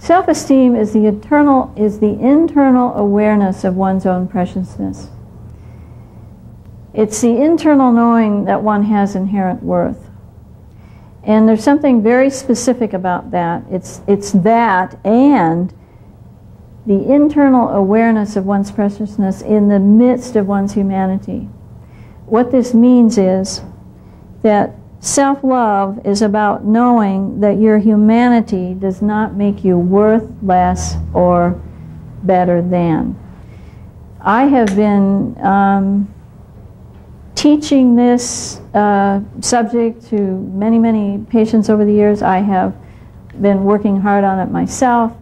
Self-esteem is the internal awareness of one's own preciousness. It's the internal knowing that one has inherent worth. And there's something very specific about that. It's that and the internal awareness of one's preciousness in the midst of one's humanity. What this means is that self-love is about knowing that your humanity does not make you worth less or better than. I have been teaching this subject to many, many patients over the years. I have been working hard on it myself.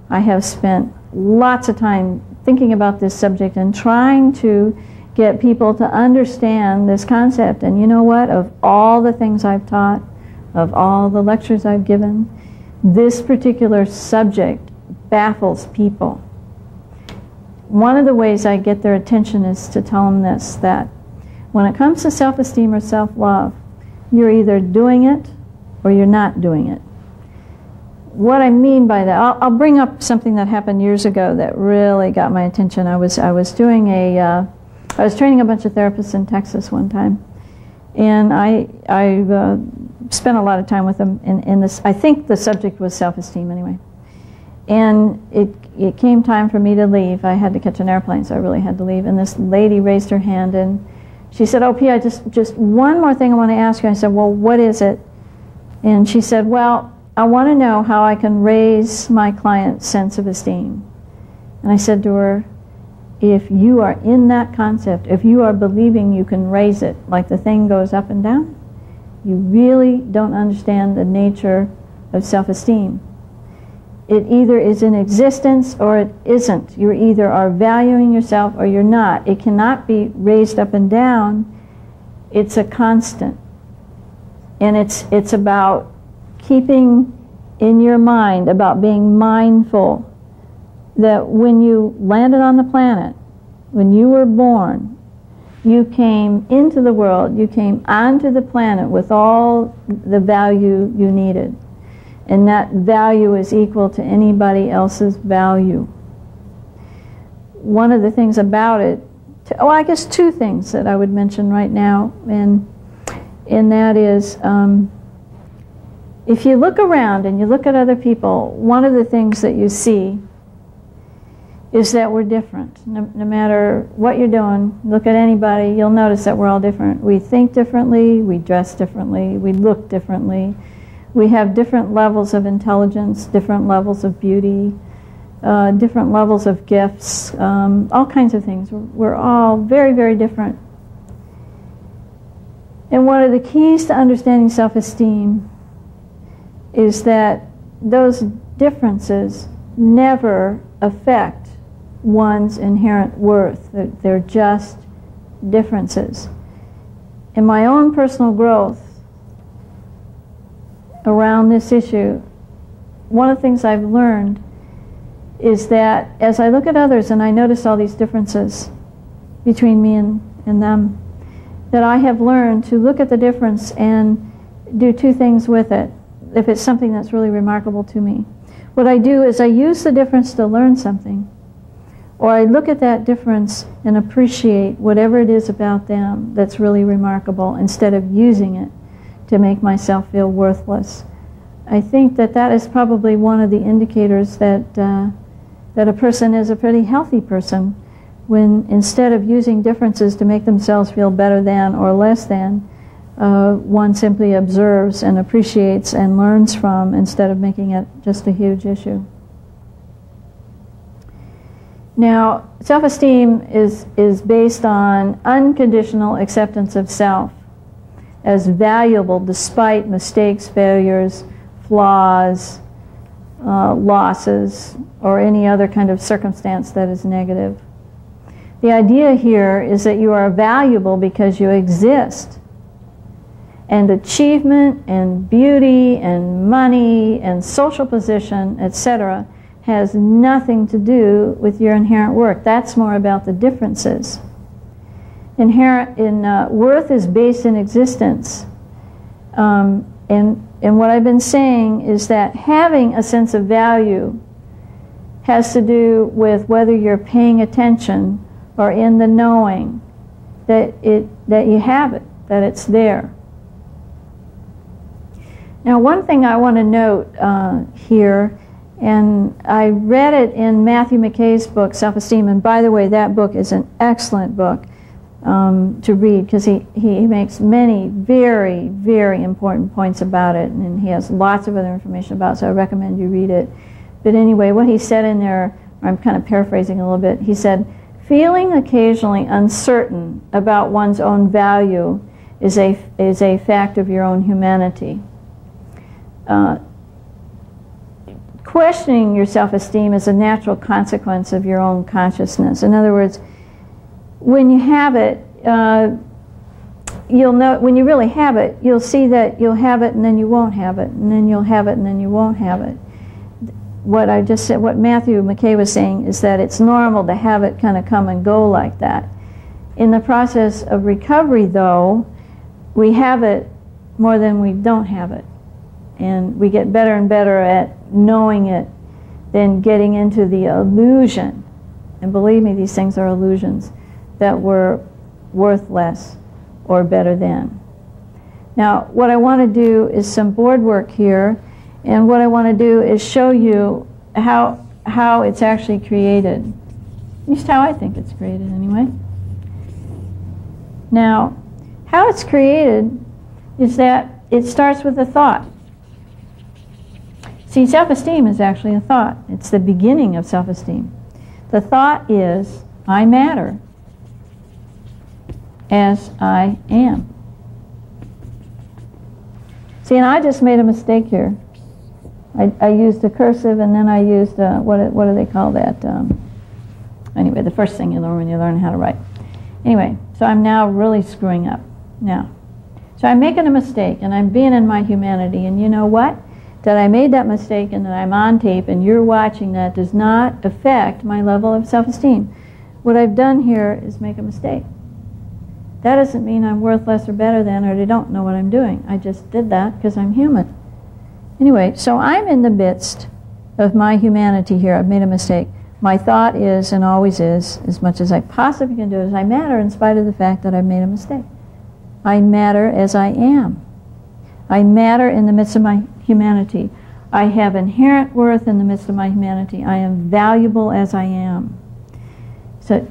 I have spent lots of time thinking about this subject and trying to get people to understand this concept. And you know what? Of all the things I've taught, of all the lectures I've given, this particular subject baffles people. One of the ways I get their attention is to tell them this, that when it comes to self-esteem or self-love, you're either doing it or you're not doing it. What I mean by that, I'll bring up something that happened years ago that really got my attention. I was training a bunch of therapists in Texas one time, and I spent a lot of time with them in this. I think the subject was self-esteem anyway. And it came time for me to leave. I had to catch an airplane, so I really had to leave. And this lady raised her hand and she said, "Oh, Pia, just one more thing I want to ask you." I said, "Well, what is it?" And she said, "Well, I want to know how I can raise my client's sense of esteem." And I said to her, if you are in that concept, if you are believing you can raise it, like the thing goes up and down, you really don't understand the nature of self-esteem. It either is in existence or it isn't. You either are valuing yourself or you're not. It cannot be raised up and down. It's a constant. And it's about keeping in your mind, about being mindful that when you landed on the planet, when you were born, you came into the world, you came onto the planet with all the value you needed. And that value is equal to anybody else's value. One of the things about it, I guess two things that I would mention right now, and that is, if you look around and you look at other people, one of the things that you see is that we're different. No matter what you're doing, look at anybody, you'll notice that we're all different. We think differently, we dress differently, we look differently. We have different levels of intelligence, different levels of beauty, different levels of gifts, all kinds of things. We're all very, very different. And one of the keys to understanding self-esteem is that those differences never affect one's inherent worth. They're just differences. In my own personal growth around this issue, one of the things I've learned is that as I look at others and I notice all these differences between me and them, that I have learned to look at the difference and do two things with it, if it's something that's really remarkable to me. What I do is I use the difference to learn something, or I look at that difference and appreciate whatever it is about them that's really remarkable instead of using it to make myself feel worthless. I think that that is probably one of the indicators that a person is a pretty healthy person, when instead of using differences to make themselves feel better than or less than, one simply observes and appreciates and learns from instead of making it just a huge issue. Now, self-esteem is based on unconditional acceptance of self as valuable despite mistakes, failures, flaws, losses, or any other kind of circumstance that is negative. The idea here is that you are valuable because you exist. And achievement and beauty and money and social position, etc., has nothing to do with your inherent worth. That's more about the differences. Worth is based in existence. And what I've been saying is that having a sense of value has to do with whether you're paying attention or in the knowing that you have it, that it's there. Now, one thing I want to note here, and I read it in Matthew McKay's book, Self-Esteem, and by the way, that book is an excellent book to read, because he makes many very, very important points about it, and he has lots of other information about it, so I recommend you read it. But anyway, what he said in there, I'm kind of paraphrasing a little bit, he said, feeling occasionally uncertain about one's own value is a fact of your own humanity. Questioning your self-esteem is a natural consequence of your own consciousness. In other words, when you have it, you'll know, when you really have it, you'll see that you'll have it and then you won't have it, and then you'll have it and then you won't have it. What I just said, what Matthew McKay was saying, is that it's normal to have it kind of come and go like that. In the process of recovery, though, we have it more than we don't have it. And we get better and better at knowing it than getting into the illusion. And believe me, these things are illusions, that we're worth less or better than. Now, what I want to do is some board work here, and what I want to do is show you how it's actually created. At least how I think it's created, anyway. Now, how it's created is that it starts with a thought. See, self-esteem is actually a thought. It's the beginning of self-esteem. The thought is, I matter as I am. See, and I just made a mistake here. I used a cursive, and then I used, what do they call that? Anyway, the first thing you learn when you learn how to write. Anyway, so I'm now really screwing up. Now, so I'm making a mistake, and I'm being in my humanity, and you know what? That I made that mistake and that I'm on tape and you're watching that does not affect my level of self-esteem. What I've done here is make a mistake. That doesn't mean I'm worth less or better than, or they don't know what I'm doing. I just did that because I'm human. Anyway, so I'm in the midst of my humanity here. I've made a mistake. My thought is, and always is, as much as I possibly can do, is I matter in spite of the fact that I've made a mistake. I matter as I am. I matter in the midst of my humanity. I have inherent worth in the midst of my humanity. I am valuable as I am. So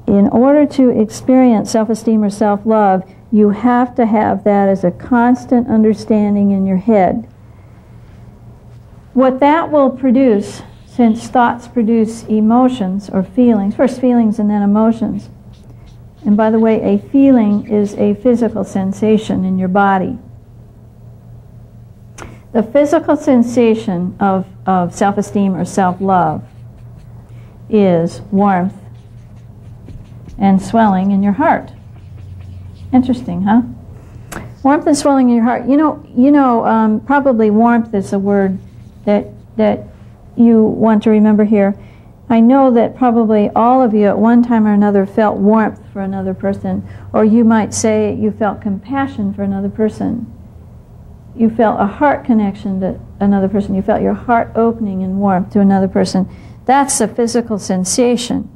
in order to experience self-esteem or self-love, you have to have that as a constant understanding in your head. What that will produce, since thoughts produce emotions or feelings, first feelings and then emotions. And by the way, a feeling is a physical sensation in your body. The physical sensation of self-esteem or self-love is warmth and swelling in your heart. Interesting, huh? Warmth and swelling in your heart. You know, probably warmth is a word that you want to remember here. I know that probably all of you at one time or another felt warmth for another person, or you might say you felt compassion for another person. You felt a heart connection to another person. You felt your heart opening in warmth to another person. That's the physical sensation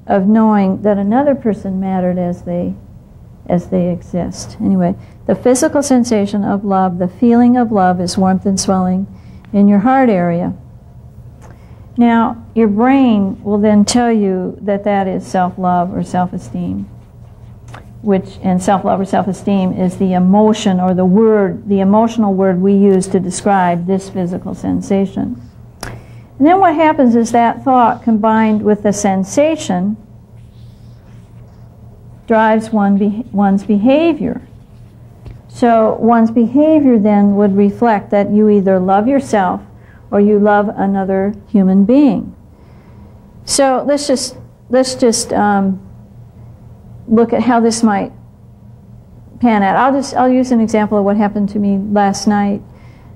of knowing that another person mattered as they exist. Anyway, the physical sensation of love, the feeling of love, is warmth and swelling in your heart area. Now, your brain will then tell you that that is self-love or self-esteem. And self-love or self-esteem is the emotion or the emotional word we use to describe this physical sensation. And then what happens is that thought combined with the sensation drives one's behavior. So one's behavior then would reflect that you either love yourself or you love another human being. So let's just look at how this might pan out. I'll use an example of what happened to me last night.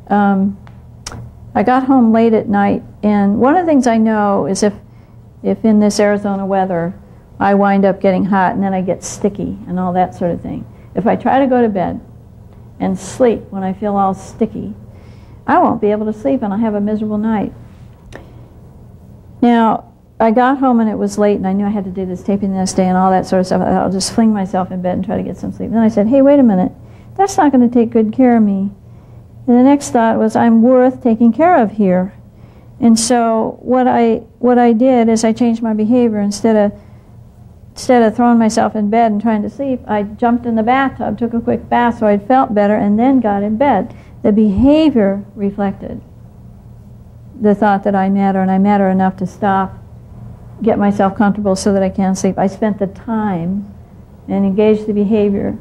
I got home late at night, and one of the things I know is if in this Arizona weather I wind up getting hot and then I get sticky and all that sort of thing. If I try to go to bed and sleep when I feel all sticky, I won't be able to sleep and I'll have a miserable night. Now, I got home and it was late, and I knew I had to do this taping the next day and all that sort of stuff. I'll just fling myself in bed and try to get some sleep. Then I said, hey, wait a minute. That's not going to take good care of me. And the next thought was, I'm worth taking care of here. And so what I did is I changed my behavior. Instead of throwing myself in bed and trying to sleep, I jumped in the bathtub, took a quick bath so I felt better, and then got in bed. The behavior reflected the thought that I matter, and I matter enough to stop, get myself comfortable so that I can sleep. I spent the time and engaged the behavior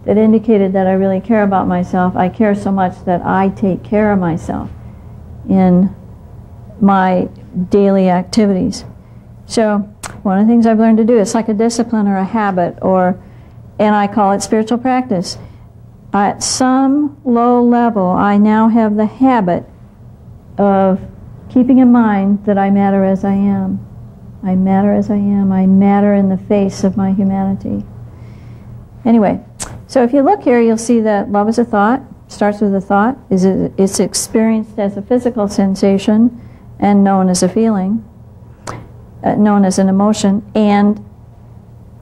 that indicated that I really care about myself. I care so much that I take care of myself in my daily activities. So one of the things I've learned to do, it's like a discipline or a habit, and I call it spiritual practice. At some low level, I now have the habit of keeping in mind that I matter as I am. I matter as I am. I matter in the face of my humanity. Anyway, so if you look here, you'll see that love is a thought, starts with a thought, it's experienced as a physical sensation and known as a feeling, known as an emotion. And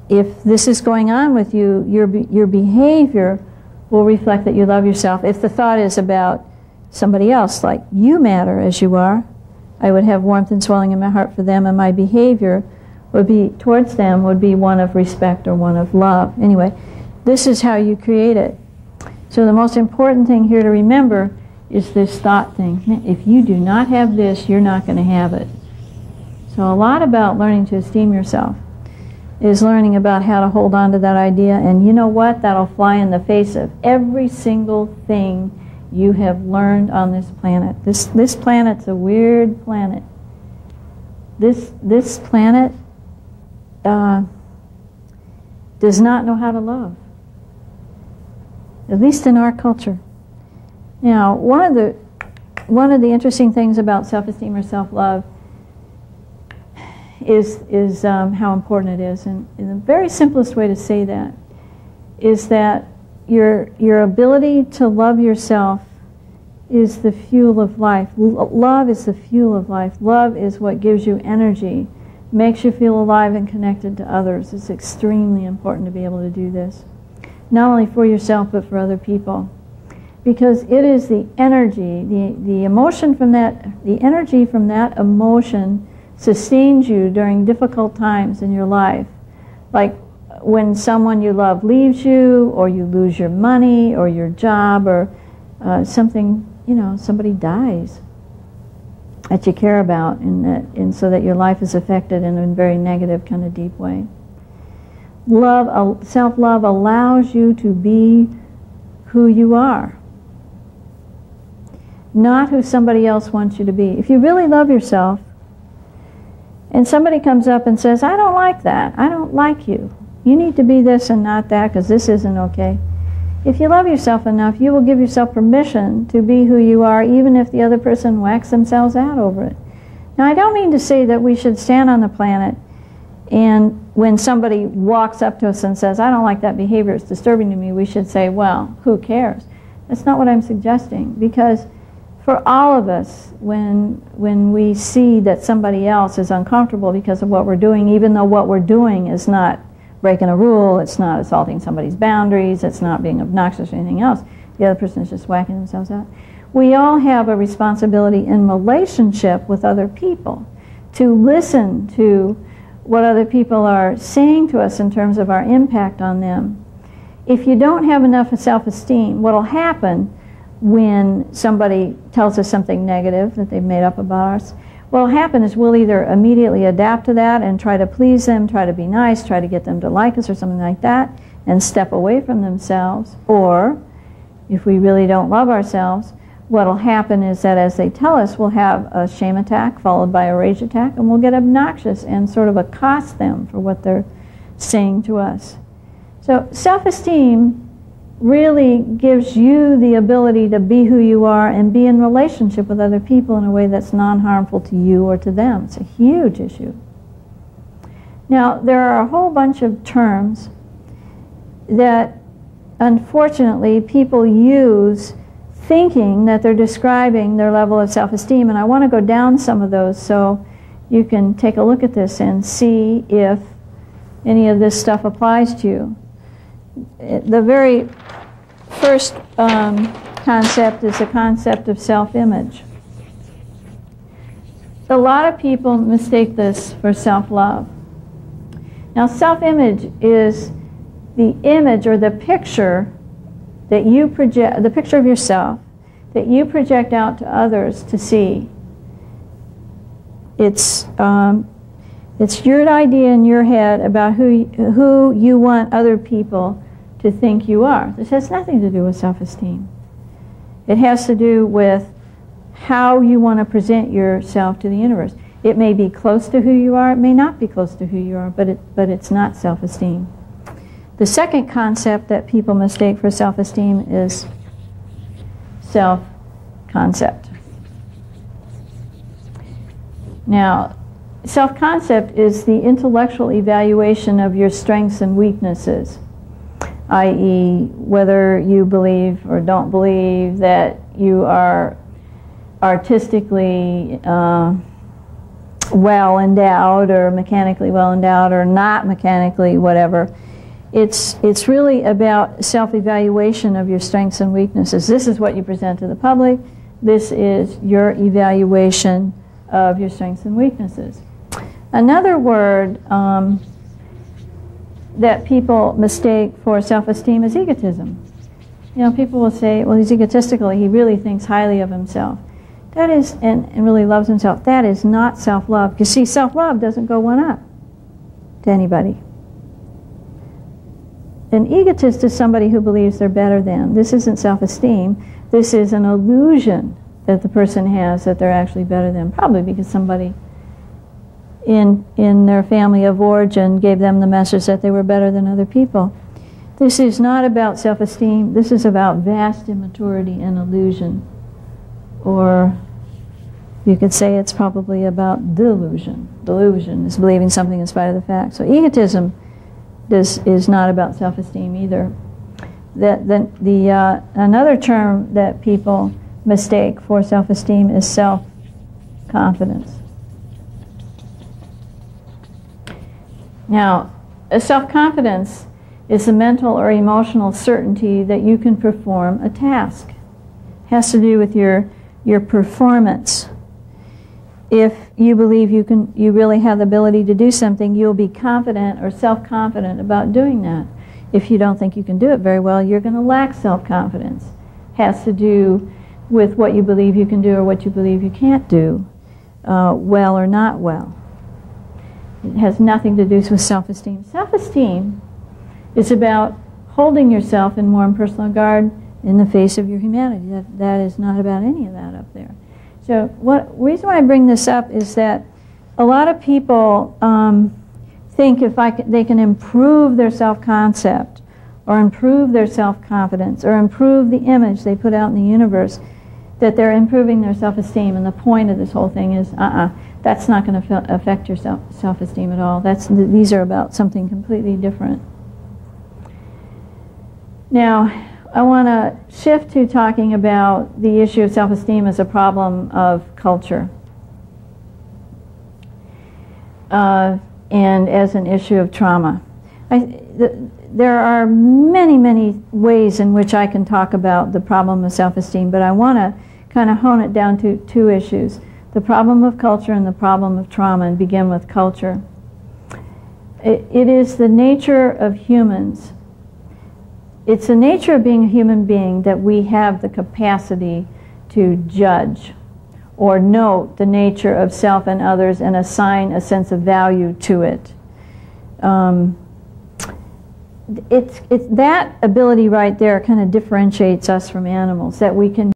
if this is going on with you, your behavior will reflect that you love yourself. If the thought is about somebody else, like you matter as you are, I would have warmth and swelling in my heart for them, and my behavior would be towards them would be one of respect or one of love. Anyway, this is how you create it. So the most important thing here to remember is this thought thing. If you do not have this, you're not going to have it. So a lot about learning to esteem yourself is learning about how to hold on to that idea, and you know what? That'll fly in the face of every single thing you have learned on this planet. This planet's a weird planet. This planet does not know how to love, at least in our culture. Now, one of the interesting things about self-esteem or self-love is how important it is, and the very simplest way to say that is that your ability to love yourself is the fuel of life. Love is the fuel of life. Love is what gives you energy, makes you feel alive and connected to others. It's extremely important to be able to do this, not only for yourself but for other people, because it is the energy, the emotion from that, the energy from that emotion sustains you during difficult times in your life, like when someone you love leaves you, or you lose your money or your job, or something, somebody dies that you care about, and so that your life is affected in a very negative kind of deep way. Self-love allows you to be who you are, not who somebody else wants you to be. If you really love yourself, and somebody comes up and says, I don't like that, I don't like you, you need to be this and not that because this isn't okay. If you love yourself enough, you will give yourself permission to be who you are, even if the other person whacks themselves out over it. Now, I don't mean to say that we should stand on the planet and when somebody walks up to us and says, I don't like that behavior, it's disturbing to me, we should say, well, who cares? That's not what I'm suggesting, because for all of us, when we see that somebody else is uncomfortable because of what we're doing, even though what we're doing is not breaking a rule, it's not assaulting somebody's boundaries, it's not being obnoxious or anything else, the other person is just whacking themselves out. We all have a responsibility in relationship with other people to listen to what other people are saying to us in terms of our impact on them. If you don't have enough self-esteem, what will happen when somebody tells us something negative that they've made up about us, what will happen is we'll either immediately adapt to that and try to please them, try to be nice, try to get them to like us or something like that, and step away from themselves. Or, if we really don't love ourselves, what will happen is that as they tell us, we'll have a shame attack followed by a rage attack, and we'll get obnoxious and sort of accost them for what they're saying to us. So self-esteem really gives you the ability to be who you are and be in relationship with other people in a way that's non-harmful to you or to them. It's a huge issue. Now, there are a whole bunch of terms that, unfortunately, people use thinking that they're describing their level of self-esteem, and I want to go down some of those so you can take a look at this and see if any of this stuff applies to you. The very first concept is the concept of self-image. A lot of people mistake this for self-love. Now, self-image is the image or the picture that you project, the picture of yourself that you project out to others to see. It's your idea in your head about who you want other people to think you are. This has nothing to do with self-esteem. It has to do with how you want to present yourself to the universe. It may be close to who you are, it may not be close to who you are, but it's not self-esteem. The second concept that people mistake for self-esteem is self-concept. Now, self-concept is the intellectual evaluation of your strengths and weaknesses, i.e., whether you believe or don't believe that you are artistically well endowed or mechanically well endowed or not mechanically whatever. It's really about self-evaluation of your strengths and weaknesses. This is what you present to the public. This is your evaluation of your strengths and weaknesses. Another word that people mistake for self-esteem is egotism. You know, people will say, well, he's egotistical, he really thinks highly of himself. That is, and really loves himself. That is not self-love. Because see, self-love doesn't go one up to anybody. An egotist is somebody who believes they're better than. This isn't self-esteem. This is an illusion that the person has that they're actually better than. Probably because somebody in their family of origin gave them the message that they were better than other people. This is not about self-esteem. This is about vast immaturity and illusion. Or you could say it's probably about delusion. Delusion is believing something in spite of the fact. So egotism is not about self-esteem either. Another term that people mistake for self-esteem is self-confidence. Now, a self-confidence is the mental or emotional certainty that you can perform a task. It has to do with your performance. If you believe you really have the ability to do something, you'll be confident or self-confident about doing that. If you don't think you can do it very well, you're going to lack self-confidence. It has to do with what you believe you can do or what you believe you can't do, well or not well. It has nothing to do with self-esteem. Self-esteem is about holding yourself in warm personal regard in the face of your humanity. That is not about any of that up there. So the reason why I bring this up is that a lot of people think they can improve their self-concept or improve their self-confidence or improve the image they put out in the universe, that they're improving their self-esteem. And the point of this whole thing is, that's not going to affect your self-esteem at all. These are about something completely different. Now, I want to shift to talking about the issue of self-esteem as a problem of culture and as an issue of trauma. There are many, many ways in which I can talk about the problem of self-esteem, but I want to kind of hone it down to two issues: the problem of culture and the problem of trauma, and begin with culture. It is the nature of humans. It's the nature of being a human being that we have the capacity to judge or note the nature of self and others and assign a sense of value to it. It's that ability right there kind of differentiates us from animals, that we can